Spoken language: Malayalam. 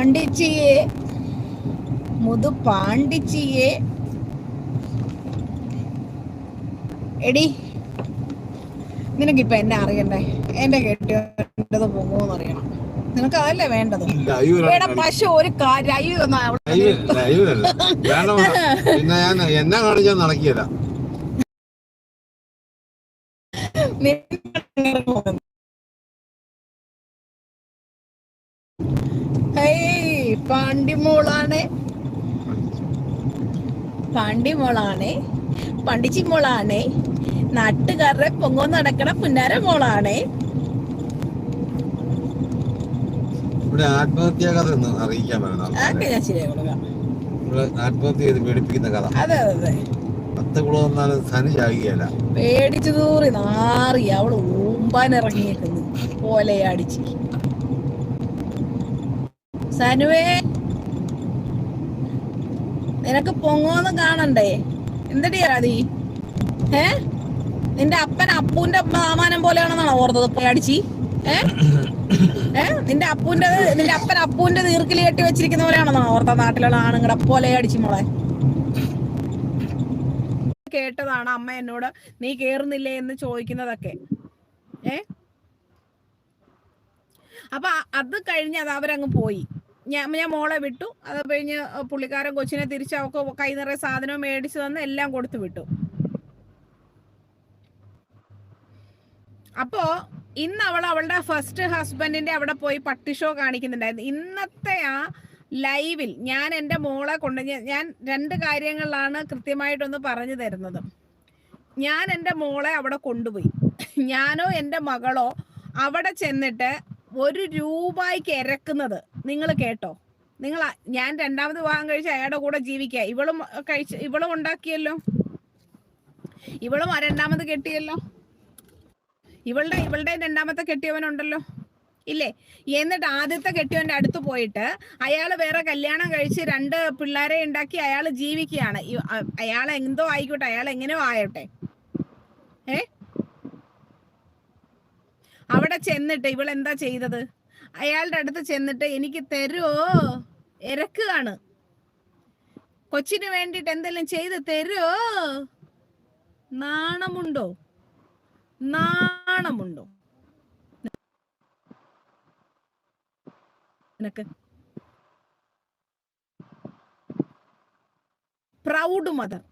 പാണ്ടിച്ചിയെ മുതു പാണ്ടിച്ചിയെ എടി നിനക്കിപ്പൊ എന്നെ അറിയണ്ടേ? എന്റെ കെട്ടിയത് പോകുമോന്ന് അറിയണം. നിനക്ക് അതല്ലേ വേണ്ടത്? പക്ഷെ ഒരു പിന്നെ ഞാൻ എന്നെ കാണിച്ചാൽ നടക്കിയല്ല. പാണ്ടിമോളാണ്, പാണ്ടിമോളാണ്, പണ്ടിച്ചിമോളാണ്, നാട്ടുകാരുടെ പൊങ്ങോ നടക്കണ പുന്നാര മോളാണ്. ഇവിടെ ആത്മഹത്യാ കഥ ഒന്ന് അറിയിക്കാൻ പറ്റുന്ന ആത്മഹത്യ ചെയ്ത് പേടിപ്പിക്കുന്ന കഥ. അതെ അതെ, 10 കുളം വന്നാലും സനി ചാകുകയല്ല. പേടിച്ചു തൂറി നാറി അവള് ഊമ്പാനിറങ്ങിയേക്കുന്നു പോലെ അടിച്ച്. സനുവേ, നിനക്ക് പൊങ്ങോന്ന് കാണണ്ടേ? എന്തടിയാ നീ? നിന്റെ അപ്പൻ അപ്പൂന്റെ മാമാനം പോലെയാണെന്നാണോ ഓർത്തത്? പേടിച്ച് നിന്റെ അപ്പൻ അപ്പൂന്റെ നീർക്കിലി കെട്ടി വെച്ചിരിക്കുന്ന പോലെയാണെന്നാണോ ഓർത്ത? നാട്ടിലുള്ള ആണുങ്ങളെ പോലെ അടിച്ച് മോളെ. കേട്ടതാണ് അമ്മ എന്നോട് നീ കേറുന്നില്ലേ എന്ന് ചോദിക്കുന്നതൊക്കെ. അപ്പൊ അത് കഴിഞ്ഞ് അത് അവരങ്ങ് പോയി. ഞാൻ മോളെ വിട്ടു. അത് കഴിഞ്ഞ് പുള്ളിക്കാരൻ കൊച്ചിനെ തിരിച്ച് അവൾക്ക് കൈ നിറയെ സാധനവും മേടിച്ചു തന്ന് എല്ലാം കൊടുത്തു വിട്ടു. അപ്പോ ഇന്ന് അവളുടെ ഫസ്റ്റ് ഹസ്ബൻഡിന്റെ അവിടെ പോയി പട്ടി ഷോ കാണിക്കുന്നുണ്ടായിരുന്നു. ഇന്നത്തെ ആ ലൈവിൽ ഞാൻ എൻ്റെ മോളെ കൊണ്ട് ഞാൻ 2 കാര്യങ്ങളിലാണ് കൃത്യമായിട്ടൊന്ന് പറഞ്ഞു തരുന്നത്. ഞാൻ എൻ്റെ മോളെ അവിടെ കൊണ്ടുപോയി. ഞാനോ എൻ്റെ മകളോ അവിടെ ചെന്നിട്ട് 1 രൂപയ്ക്ക് ഇരക്കുന്നത് നിങ്ങൾ കേട്ടോ? ഞാൻ 2ാമത് വിവാഹം കഴിച്ച് അയാളുടെ കൂടെ ജീവിക്കുക. ഇവളും ഉണ്ടാക്കിയല്ലോ, ഇവളും 2ാമത് കെട്ടിയല്ലോ, ഇവളുടെ 2ാമത്തെ കെട്ടിയവനുണ്ടല്ലോ ഇല്ലേ? എന്നിട്ട് ആദ്യത്തെ കെട്ടിയവന്റെ അടുത്ത് പോയിട്ട് അയാൾ വേറെ കല്യാണം കഴിച്ച് 2 പിള്ളേരെ ഉണ്ടാക്കി അയാൾ ജീവിക്കുകയാണ്. അയാൾ എന്തോ ആയിക്കോട്ടെ, അയാൾ എങ്ങനെയോ ആയോട്ടെ. അവിടെ ചെന്നിട്ട് ഇവൾ എന്താ ചെയ്തത്? അയാളുടെ അടുത്ത് ചെന്നിട്ട് എനിക്ക് തരുമോ ഇരക്കുകയാണ്. കൊച്ചിന് വേണ്ടിട്ട് എന്തെല്ലാം ചെയ്ത് തരുമോ? നാണമുണ്ടോ? നാണമുണ്ടോ നിനക്ക്? Proud mother,